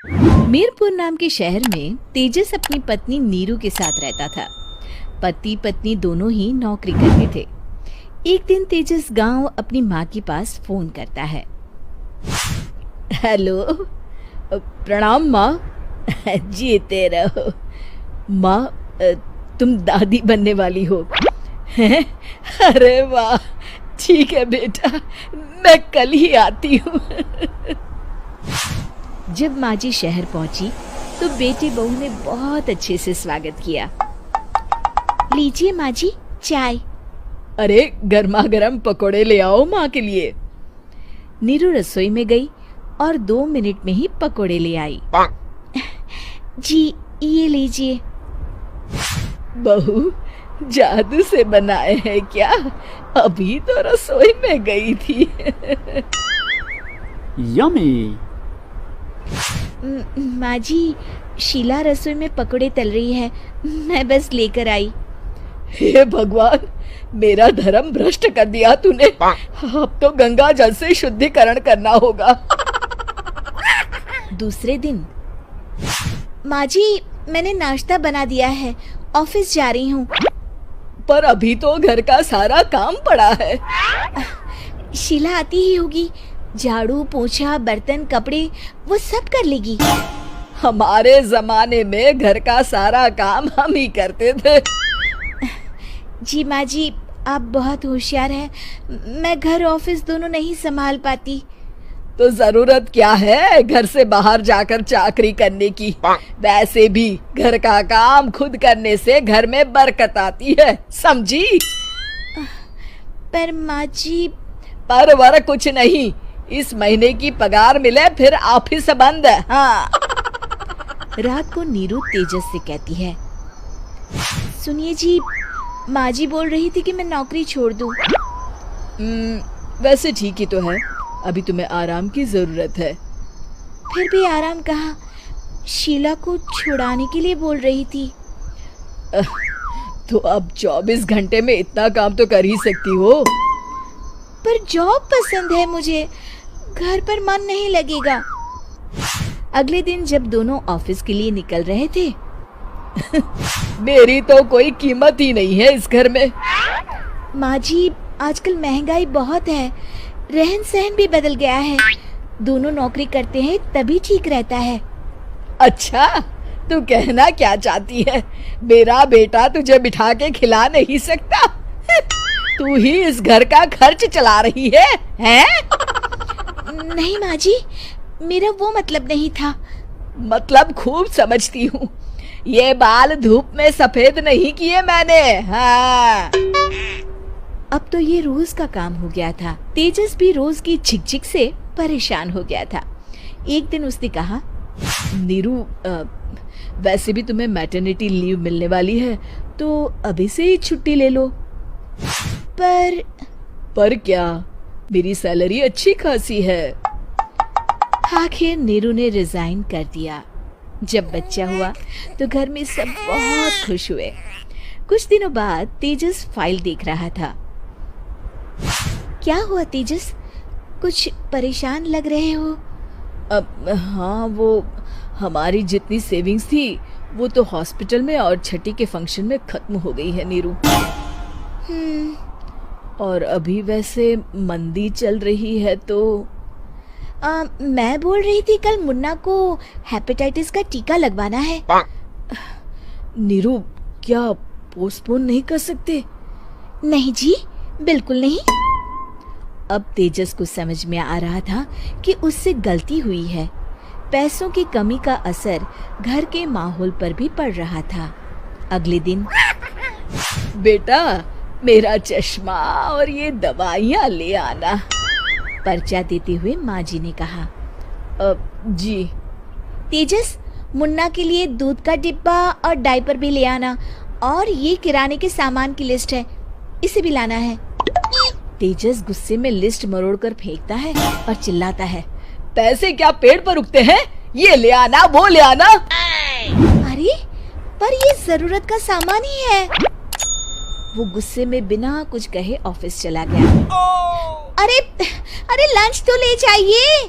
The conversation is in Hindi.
मीरपुर नाम के शहर में तेजस अपनी पत्नी नीरू के साथ रहता था। पति पत्नी दोनों ही नौकरी करते थे। एक दिन तेजस गांव अपनी माँ के पास फोन करता है। हेलो, प्रणाम माँ। जीते रहो माँ, तुम दादी बनने वाली हो हैं? अरे वाह, ठीक है बेटा, मैं कल ही आती हूँ। जब माँ जी शहर पहुंची तो बेटे बहू ने बहुत अच्छे से स्वागत किया। लीजिए माँ जी, चाय। अरे गर्मा गर्म पकोड़े ले आओ माँ के लिए। नीरू रसोई में गई और 2 मिनट में ही पकोड़े ले आई। जी ये लीजिए। बहू जादू से बनाए हैं क्या? अभी तो रसोई में गई थी। यम्मी। माँ जी, शीला रसोई में पकोड़े तल रही है, मैं बस लेकर आई। हे भगवान, मेरा धर्म भ्रष्ट कर दिया तूने। अब तो गंगा जल से शुद्धिकरण करना होगा। दूसरे दिन, माँ जी मैंने नाश्ता बना दिया है, ऑफिस जा रही हूँ। पर अभी तो घर का सारा काम पड़ा है। शीला आती ही होगी, झाड़ू पोछा बर्तन कपड़े वो सब कर लेगी। हमारे जमाने में घर का सारा काम हम ही करते थे। जी माँ जी, आप बहुत होशियार हैं, मैं घर ऑफिस दोनों नहीं संभाल पाती। तो जरूरत क्या है घर से बाहर जाकर चाकरी करने की? वैसे भी घर का काम खुद करने से घर में बरकत आती है, समझी? पर माँ जी। पर वर कुछ नहीं, इस महीने की पगार मिले फिर ऑफिस बंद है। हाँ। रात को नीरू तेजस से कहती है, सुनिए जी, माँ जी बोल रही थी कि मैं नौकरी छोड़ दूं। वैसे ठीक ही तो है, अभी तुम्हें आराम की जरूरत है। फिर भी आराम कहाँ, शीला को छुड़ाने के लिए बोल रही थी। तो अब 24 घंटे में इतना काम तो कर ही सकती हो। पर जॉब पसंद है मुझे, घर पर मन नहीं लगेगा। अगले दिन जब दोनों ऑफिस के लिए निकल रहे थे, मेरी तो कोई कीमत ही नहीं है इस घर में। माँ जी, आजकल महंगाई बहुत है, रहन सहन भी बदल गया है, दोनों नौकरी करते हैं तभी ठीक रहता है। अच्छा, तू कहना क्या चाहती है? मेरा बेटा तुझे बिठा के खिला नहीं सकता? तू ही इस घर का खर्च चला रही है, हैं? नहीं माँ जी, मेरा वो मतलब नहीं था। मतलब खूब समझती हूँ, ये बाल धूप में सफेद नहीं किए मैंने। हाँ। अब तो ये रोज का काम हो गया था। तेजस भी रोज की झिकझिक से परेशान हो गया था। एक दिन उसने कहा, नीरू, वैसे भी तुम्हें मैटरनिटी लीव मिलने वाली है, तो अभी से ही छुट्टी ले लो। पर क्या, मेरी सैलरी अच्छी खासी है। आखिर नीरू ने रिजाइन कर दिया। जब बच्चा हुआ तो घर में सब बहुत खुश हुए। कुछ दिनों बाद तेजस फाइल देख रहा था। क्या हुआ तेजस, कुछ परेशान लग रहे हो? हाँ, वो हमारी जितनी सेविंग्स थी वो तो हॉस्पिटल में और छठी के फंक्शन में खत्म हो गई है नीरू। और अभी वैसे मंदी चल रही है तो मैं बोल रही थी कल मुन्ना को हेपेटाइटिस का टीका लगवाना है। नीरू, क्या पोस्टपोन नहीं कर सकते? नहीं जी, बिल्कुल नहीं। अब तेजस को समझ में आ रहा था कि उससे गलती हुई है। पैसों की कमी का असर घर के माहौल पर भी पड़ रहा था। अगले दिन, बेटा मेरा चश्मा और ये दवाइयाँ ले आना, पर्चा देते हुए माँ जी ने कहा। जी। तेजस, मुन्ना के लिए दूध का डिब्बा और डायपर भी ले आना, और ये किराने के सामान की लिस्ट है, इसे भी लाना है। तेजस गुस्से में लिस्ट मरोड़कर फेंकता है और चिल्लाता है, पैसे क्या पेड़ पर उगते हैं? ये ले आना, वो ले आना। अरे पर ये जरूरत का सामान ही है। वो गुस्से में बिना कुछ कहे ऑफिस चला गया। अरे लंच तो ले जाइए।